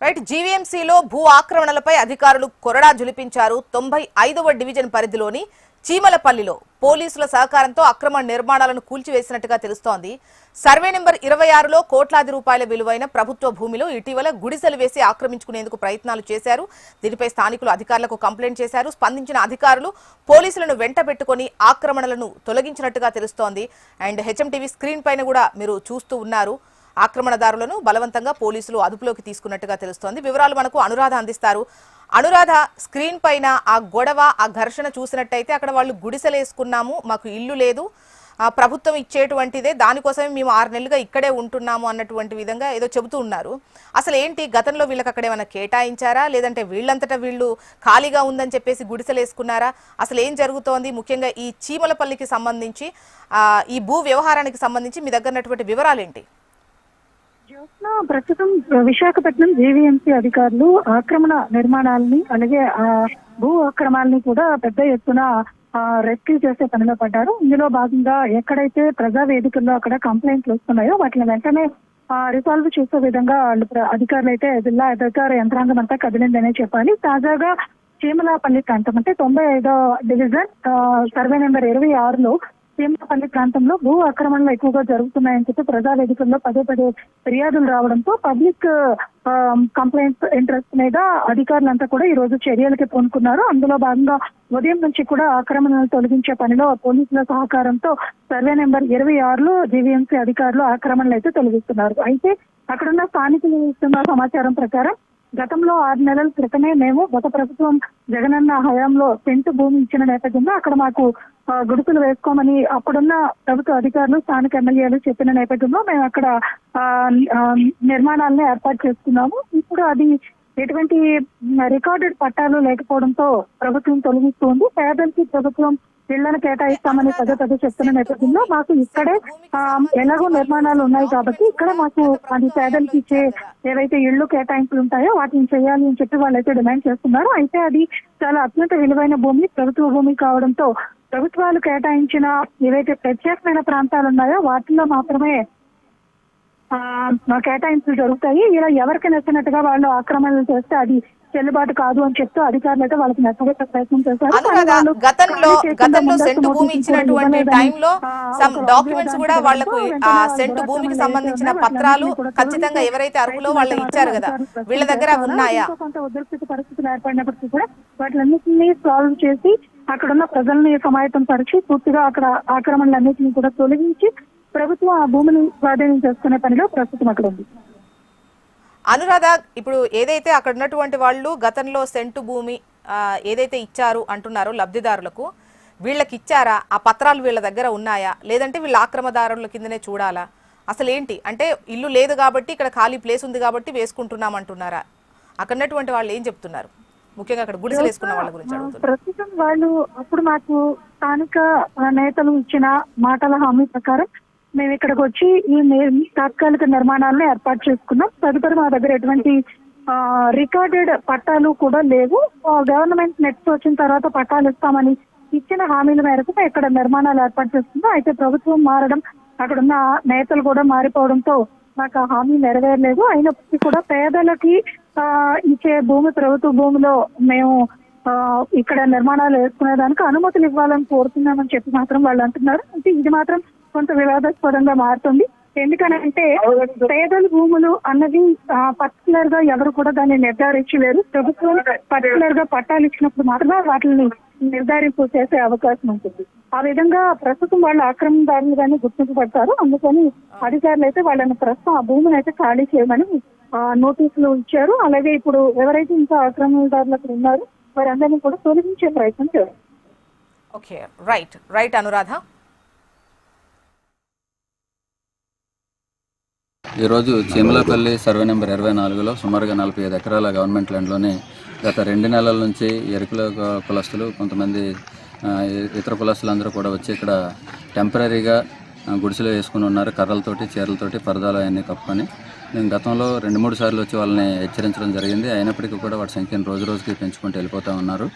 Right. జీవీఎంసీలో భూ ఆక్రమణలపై అధికారులు కొరడా జులిపించారు. 95వ డివిజన్ పరిధిలోని చీమలపల్లిలో పోలీసుల సహకారంతో అక్రమ నిర్మాణాలను కూల్చివేసినట్టుగా తెలుస్తోంది. సర్వే నెంబర్ 26లో కోట్లాది రూపాయల విలువైన ప్రభుత్వ భూమిలో ఇటీవల గుడిసెలు వేసి ఆక్రమించుకునేందుకు ప్రయత్నాలు చేశారు. దీనిపై స్థానికులు అధికారులకు కంప్లైంట్ చేశారు. స్పందించిన అధికారులు పోలీసులను వెంటబెట్టుకుని ఆక్రమణలను తొలగించినట్టుగా తెలుస్తోంది. అండ్ హెచ్ఎంటీవీ స్క్రీన్ పైన కూడా మీరు చూస్తూ ఉన్నారు. ఆక్రమణదారులను బలవంతంగా పోలీసులు అదుపులోకి తీసుకున్నట్టుగా తెలుస్తోంది. వివరాలు మనకు అనురాధ అందిస్తారు. అనురాధ, స్క్రీన్ పైన ఆ గొడవ, ఆ ఘర్షణ చూసినట్టయితే అక్కడ వాళ్ళు గుడిసెలేసుకున్నాము, మాకు ఇల్లు లేదు, ప్రభుత్వం ఇచ్చేటువంటిదే, దానికోసమే మేము 6 నెలలుగా ఇక్కడే ఉంటున్నాము అన్నటువంటి విధంగా ఏదో చెబుతూ ఉన్నారు. అసలు ఏంటి, గతంలో వీళ్ళకి అక్కడ ఏమైనా కేటాయించారా, లేదంటే వీళ్ళంతటా వీళ్ళు ఖాళీగా ఉందని చెప్పేసి గుడిసెలేసుకున్నారా? అసలు ఏం జరుగుతోంది? ముఖ్యంగా ఈ చీమలపల్లికి సంబంధించి, ఈ భూ వ్యవహారానికి సంబంధించి మీ దగ్గర ఉన్నటువంటి వివరాలేంటి? ప్రస్తుతం విశాఖపట్నం జీవీఎంసీ అధికారులు ఆక్రమణ నిర్మాణాలని అలాగే భూ ఆక్రమణాలని కూడా పెద్ద ఎత్తున రెస్క్యూ చేసే పనిలో పడ్డారు. ఇందులో భాగంగా ఎక్కడైతే ప్రజా వేదికల్లో అక్కడ కంప్లైంట్లు వస్తున్నాయో వాటిని వెంటనే రిసాల్వ్ చేసే విధంగా అధికారులు అయితే జిల్లా అధికార యంత్రాంగం అంతా కదిలిందనే చెప్పాలి. తాజాగా చీమలపల్లి ప్రాంతం అంటే 95వ డివిజన్ సర్వే నెంబర్ 26లో చీమలపల్లి ప్రాంతంలో భూ ఆక్రమణలు ఎక్కువగా జరుగుతున్నాయని చెప్పి ప్రజా వేదికల్లో పదే ఫిర్యాదులు రావడంతో పబ్లిక్ కంప్లైంట్స్ ఇంట్రెస్ట్ మీద అధికారులంతా కూడా ఈ రోజు చర్యలకి పూనుకున్నారు. అందులో భాగంగా ఉదయం నుంచి కూడా ఆక్రమణలు తొలగించే పనిలో పోలీసుల సహకారంతో సర్వే నెంబర్ 26లో జీవీఎంసీ అధికారులు ఆక్రమణలు అయితే తొలగిస్తున్నారు. అయితే అక్కడున్న స్థానికులు ఇస్తున్న సమాచారం ప్రకారం గతంలో 6 నెలల క్రితమే మేము గత ప్రభుత్వం జగనన్న హయాంలో సెంటు భూమి ఇచ్చిన నేపథ్యంలో అక్కడ మాకు గుడిసెలు వేసుకోమని అప్పుడున్న ప్రభుత్వ అధికారులు స్థానిక ఎమ్మెల్యేలు చెప్పిన నేపథ్యంలో మేము అక్కడ నిర్మాణాలను ఏర్పాటు చేసుకున్నాము. ఇప్పుడు అది ఎటువంటి రికార్డెడ్ పట్టాలు లేకపోవడంతో ప్రభుత్వం తొలగిస్తుంది. పేదలకి ప్రభుత్వం ఇళ్లను కేటాయిస్తామని పదే చెప్తున్న నేపథ్యంలో మాకు ఇక్కడే ఎలాగో నిర్మాణాలు ఉన్నాయి కాబట్టి ఇక్కడ మాకు అది పేదలకి ఇచ్చే ఏవైతే ఇళ్లు కేటాయింపులు ఉంటాయో వాటిని చేయాలి అని చెప్పి వాళ్ళైతే డిమాండ్ చేస్తున్నారు. అయితే అది చాలా అత్యంత విలువైన భూమి, ప్రభుత్వ భూమి కావడంతో ప్రభుత్వాలు కేటాయించిన ఏవైతే ప్రత్యేకమైన ప్రాంతాలు ఉన్నాయో వాటిల్లో మాత్రమే కేటాయింపులు జరుగుతాయి. ఇలా ఎవరికి నచ్చినట్టుగా వాళ్ళు ఆక్రమణలు చేస్తే అది చెల్లుబాటు కాదు అని చెప్తూ అధికారులు అయితే వాళ్ళకి నచ్చగొట్టే ప్రయత్నం చేశారు. గతంలో సెంటు భూమి ఇచ్చినటువంటి టైంలో సమ్ డాక్యుమెంట్స్ కూడా వాళ్లకు ఆ సెంటు భూమికి సంబంధించిన పత్రాలు ఖచ్చితంగా ఎవరైతే అర్హులో వాళ్ళకి ఇచ్చారు కదా, వీళ్ళ దగ్గర ఉన్నాయా? కొంత ఉద్రిక్త పరిస్థితులు ఏర్పడినప్పటికీ కూడా వాటిలన్నింటినీ సాల్వ్ చేసి అక్కడున్న ప్రజల్ని సమాయత్తం పరిచి పూర్తిగా అక్కడ ఆక్రమణలన్నింటినీ కూడా తొలగించి ప్రభుత్వం ఆ భూమిని స్వాధీనం చేసుకునే పనిలో ప్రస్తుతం అక్కడ ఉంది. అనురాధ, ఇప్పుడు ఏదైతే అక్కడ ఉన్నటువంటి వాళ్ళు గతంలో సెంటు భూమి ఏదైతే ఇచ్చారు అంటున్నారో లబ్ధిదారులకు, వీళ్ళకి ఇచ్చారా? ఆ పత్రాలు వీళ్ళ దగ్గర ఉన్నాయా, లేదంటే వీళ్ళ ఆక్రమదారుల కిందనే చూడాలా? అసలు ఏంటి అంటే ఇల్లు లేదు కాబట్టి ఇక్కడ ఖాళీ ప్లేస్ ఉంది కాబట్టి వేసుకుంటున్నాం అంటున్నారా? అక్కడ ఉన్నటువంటి వాళ్ళు ఏం చెప్తున్నారు? ముఖ్యంగా అక్కడ గుడిసెలు వేసుకున్న వాళ్ళ గురించి అడుగుతున్నారు. ప్రస్తుతం వాళ్ళు అప్పుడు మాకు స్థానిక నేతలు ఇచ్చిన మాటల హామీ ప్రకారం మేము ఇక్కడికి వచ్చి ఈ తాత్కాలిక నిర్మాణాలను ఏర్పాటు చేసుకున్నాం. తదుపరి మా దగ్గర ఎటువంటి రికార్డెడ్ పట్టాలు కూడా లేవు. గవర్నమెంట్ నెట్స్ వచ్చిన తర్వాత పట్టాలు ఇస్తామని ఇచ్చిన హామీల మేరకు ఇక్కడ నిర్మాణాలు ఏర్పాటు చేసుకున్నాం. అయితే ప్రభుత్వం మారడం, అక్కడున్న నేతలు కూడా మారిపోవడంతో మాకు ఆ హామీ నెరవేరలేదు. అయినప్పటికీ కూడా పేదలకి ఇచ్చే భూమి, ప్రభుత్వ భూమిలో మేము ఇక్కడ నిర్మాణాలు వేసుకునేదానికి అనుమతులు ఇవ్వాలని కోరుతున్నామని చెప్పి మాత్రం వాళ్ళు అంటున్నారు. అంటే ఇది మాత్రం కొంత వివాదాస్పదంగా మారుతుంది. ఎందుకనంటే పేదల భూములు అన్నది పర్టికులర్ గా ఎవరు కూడా దాన్ని నిర్ధారించలేరు. ప్రభుత్వం పర్టికులర్ గా పట్టాలు ఇచ్చినప్పుడు మాత్రమే వాటిని నిర్ధారింపు చేసే అవకాశం ఉంటుంది. ఆ విధంగా ప్రస్తుతం వాళ్ళు ఆక్రమణదారులుగానే గుర్తింపబడతారు. అందుకని అధికారులు అయితే వాళ్ళని ప్రస్తుతం ఆ భూమిని అయితే ఖాళీ చేయమని నోటీసులు ఇచ్చారు. అలాగే ఇప్పుడు ఎవరైతే ఇంకా ఆక్రమణదారులకు ఉన్నారో వారందరినీ కూడా తొలగించే ప్రయత్నం చేయాలి. Okay, right Anuradha. ఈరోజు చీమలపల్లి సర్వే నెంబర్ 24లో సుమారుగా 45 ఎకరాల గవర్నమెంట్ ల్యాండ్లోనే గత 2 నెలల నుంచి ఎరుకుల కులస్తులు, కొంతమంది ఇతర కులస్తులందరూ కూడా వచ్చి ఇక్కడ టెంపరీగా గుడిసెలు వేసుకుని ఉన్నారు. కర్రలతోటి, చీరలతోటి, పరదాలు అవన్నీ కప్పుకొని. నేను గతంలో 2-3 సార్లు వచ్చి వాళ్ళని హెచ్చరించడం జరిగింది. అయినప్పటికీ కూడా వాటి సంఖ్యను రోజుకి పెంచుకుంటూ వెళ్ళిపోతూ ఉన్నారు.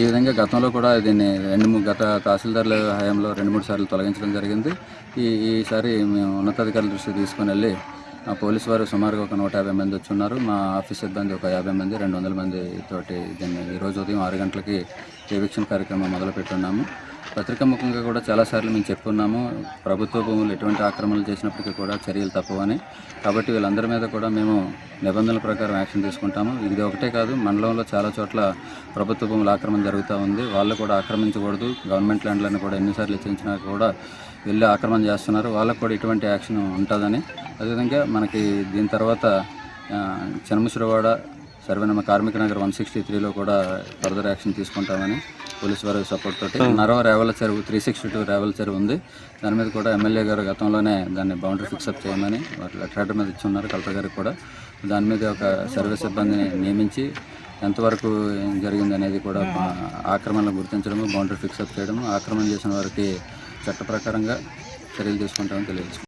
ఈ విధంగా గతంలో కూడా దీన్ని గత తహసీల్దార్ల హయాంలో 2-3 సార్లు తొలగించడం జరిగింది. ఈసారి మేము ఉన్నతాధికారుల దృష్టికి తీసుకుని వెళ్ళి పోలీసు వారు సుమారుగా ఒక 150 మంది వచ్చి ఉన్నారు. మా ఆఫీస్ సిబ్బంది ఒక 50 మంది, 200 మంది తోటి దీన్ని ఈరోజు ఉదయం 6 గంటలకి ఎవిక్షన్ కార్యక్రమం మొదలుపెట్టున్నాము. పత్రికాముఖంగా కూడా చాలాసార్లు మేము చెప్పుకున్నాము, ప్రభుత్వ భూములు ఎటువంటి ఆక్రమణలు చేసినప్పటికీ కూడా చర్యలు తప్పవని. కాబట్టి వీళ్ళందరి మీద కూడా మేము నిబంధనల ప్రకారం యాక్షన్ తీసుకుంటాము. ఇది ఒకటే కాదు, మండలంలో చాలా చోట్ల ప్రభుత్వ భూముల ఆక్రమణ జరుగుతూ ఉంది. వాళ్ళు కూడా ఆక్రమించకూడదు, గవర్నమెంట్ ల్యాండ్లను కూడా ఎన్నిసార్లు హెచ్చరించినా కూడా వెళ్ళి ఆక్రమణ చేస్తున్నారు, వాళ్ళకు కూడా ఇటువంటి యాక్షన్ ఉంటుందని. అదేవిధంగా మనకి దీని తర్వాత చినముసిరివాడ సర్వే నెంబర్ కార్మిక నగర్ 163లో కూడా ఫర్దర్ యాక్షన్ తీసుకుంటామని పోలీసు వారి సపోర్ట్ తోటి. నరవ రేవల చెరువు 362 రేవల చెరువు ఉంది, దాని మీద కూడా ఎమ్మెల్యే గారు గతంలోనే దాన్ని బౌండరీ ఫిక్సప్ చేయమని లెటర్ మీద ఇచ్చి ఉన్నారు కలెక్టర్ గారికి కూడా. దాని మీద ఒక సర్వే సిబ్బందిని నియమించి ఎంతవరకు జరిగింది అనేది కూడా ఆక్రమణలు గుర్తించడము, బౌండరీ ఫిక్సప్ చేయడము, ఆక్రమణ చేసిన వారికి చట్ట ప్రకారంగా చర్యలు తీసుకుంటామని తెలియజేస్తున్నాం.